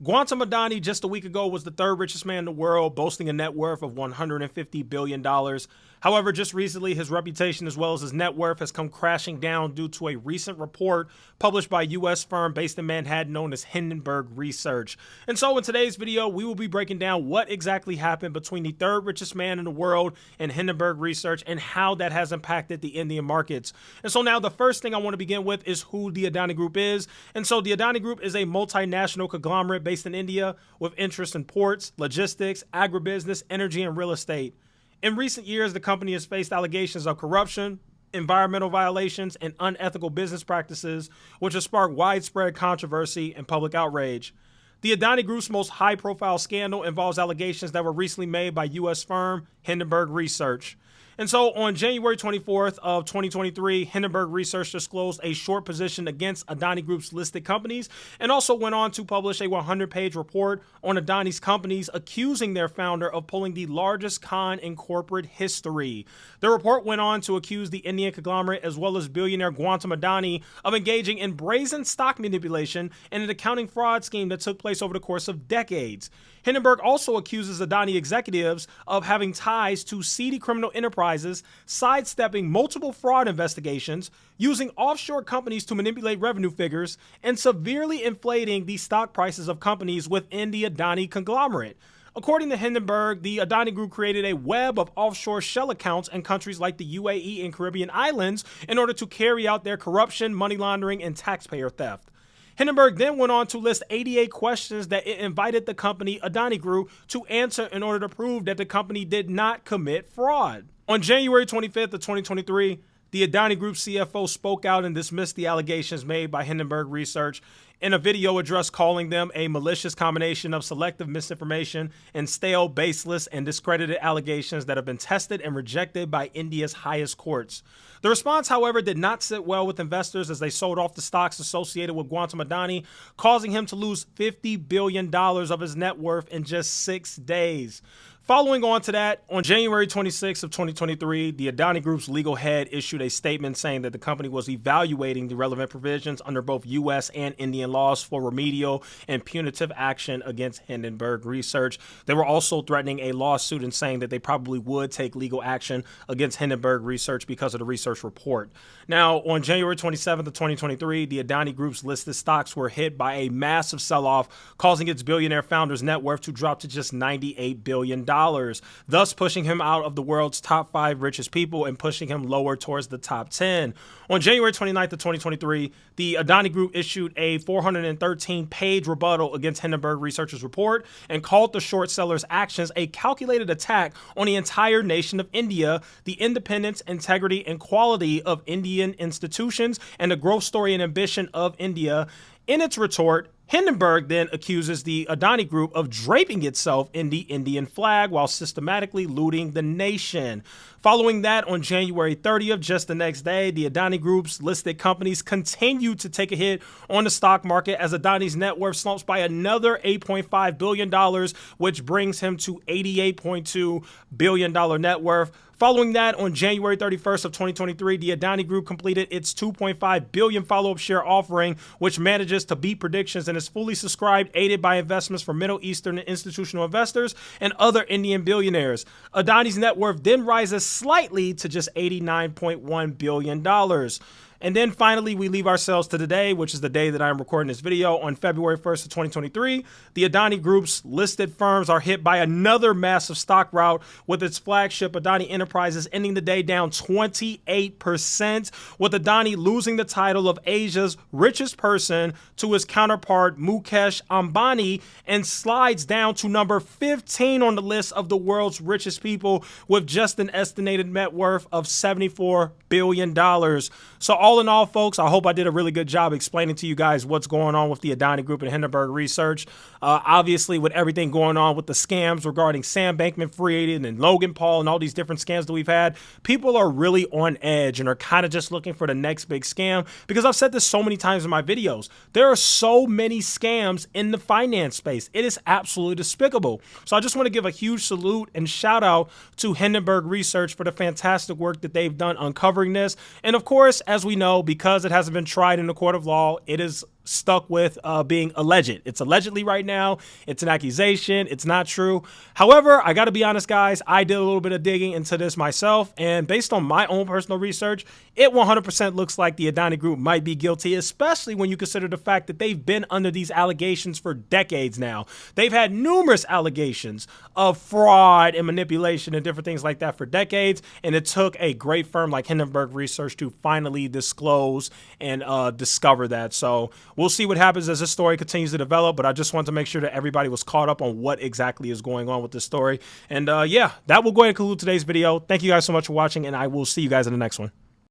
Guatam Adani just a week ago was the third richest man in the world, boasting a net worth of $150 billion. However, just recently, his reputation as well as his net worth has come crashing down due to a recent report published by a U.S. firm based in Manhattan known as Hindenburg Research. And so in today's video, we will be breaking down what exactly happened between the third richest man in the world and Hindenburg Research and how that has impacted the Indian markets. And so now the first thing I want to begin with is who the Adani Group is. And so the Adani Group is a multinational conglomerate based in India with interests in ports, logistics, agribusiness, energy, and real estate. In recent years, the company has faced allegations of corruption, environmental violations, and unethical business practices, which have sparked widespread controversy and public outrage. The Adani Group's most high-profile scandal involves allegations that were recently made by U.S. firm Hindenburg Research. And so on January 24th of 2023, Hindenburg Research disclosed a short position against Adani Group's listed companies and also went on to publish a 100-page report on Adani's companies, accusing their founder of pulling the largest con in corporate history. The report went on to accuse the Indian conglomerate as well as billionaire Guatam Adani of engaging in brazen stock manipulation and an accounting fraud scheme that took place over the course of decades. Hindenburg also accuses Adani executives of having ties to seedy criminal enterprises, sidestepping multiple fraud investigations, using offshore companies to manipulate revenue figures, and severely inflating the stock prices of companies within the Adani conglomerate. According to Hindenburg, the Adani Group created a web of offshore shell accounts in countries like the UAE and Caribbean islands in order to carry out their corruption, money laundering, and taxpayer theft. Hindenburg then went on to list 88 questions that it invited the company Adani Group to answer in order to prove that the company did not commit fraud. On January 25th of 2023, the Adani Group CFO spoke out and dismissed the allegations made by Hindenburg Research in a video address, calling them a malicious combination of selective misinformation and stale, baseless, and discredited allegations that have been tested and rejected by India's highest courts. The response, however, did not sit well with investors as they sold off the stocks associated with Guatam Adani, causing him to lose $50 billion of his net worth in just 6 days. Following on to that, on January 26th of 2023, the Adani Group's legal head issued a statement saying that the company was evaluating the relevant provisions under both U.S. and Indian laws for remedial and punitive action against Hindenburg Research. They were also threatening a lawsuit and saying that they probably would take legal action against Hindenburg Research because of the research report. Now, on January 27th of 2023, the Adani Group's listed stocks were hit by a massive sell-off, causing its billionaire founder's net worth to drop to just $98 billion. Thus pushing him out of the world's top 5 richest people and pushing him lower towards the top 10. On January 29th of 2023, the Adani Group issued a 413-page rebuttal against Hindenburg Research's report and called the short seller's actions a calculated attack on the entire nation of India, the independence, integrity, and quality of Indian institutions, and the growth story and ambition of India. In its retort, Hindenburg then accuses the Adani Group of draping itself in the Indian flag while systematically looting the nation. Following that, on January 30th, just the next day, the Adani Group's listed companies continued to take a hit on the stock market as Adani's net worth slumps by another $8.5 billion, which brings him to $88.2 billion net worth. Following that, on January 31st of 2023, the Adani Group completed its $2.5 billion follow-up share offering, which manages to beat predictions and is fully subscribed, aided by investments from Middle Eastern and institutional investors and other Indian billionaires. Adani's net worth then rises slightly to just $89.1 billion. And then finally, we leave ourselves to today, which is the day that I'm recording this video. On February 1st of 2023, the Adani Group's listed firms are hit by another massive stock rout, with its flagship Adani Enterprises ending the day down 28%, with Adani losing the title of Asia's richest person to his counterpart Mukesh Ambani, and slides down to number 15 on the list of the world's richest people with just an estimated net worth of $74 billion. So all in all, folks, I hope I did a really good job explaining to you guys what's going on with the Adani Group and Hindenburg Research. Obviously, with everything going on with the scams regarding Sam Bankman-Fried and Logan Paul and all these different scams that we've had, people are really on edge and are kind of just looking for the next big scam, because I've said this so many times in my videos. There are so many scams in the finance space. It is absolutely despicable. So I just want to give a huge salute and shout out to Hindenburg Research for the fantastic work that they've done uncovering this. And of course, as we know, because it hasn't been tried in the court of law, it is stuck with being alleged. It's allegedly right now. It's an accusation. It's not true. However, I got to be honest, guys, I did a little bit of digging into this myself, and based on my own personal research, it 100% looks like the Adani Group might be guilty, especially when you consider the fact that they've been under these allegations for decades now. They've had numerous allegations of fraud and manipulation and different things like that for decades, and it took a great firm like Hindenburg Research to finally disclose and discover that. So we'll see what happens as this story continues to develop, but I just wanted to make sure that everybody was caught up on what exactly is going on with this story. And yeah, that will go ahead and conclude today's video. Thank you guys so much for watching, and I will see you guys in the next one.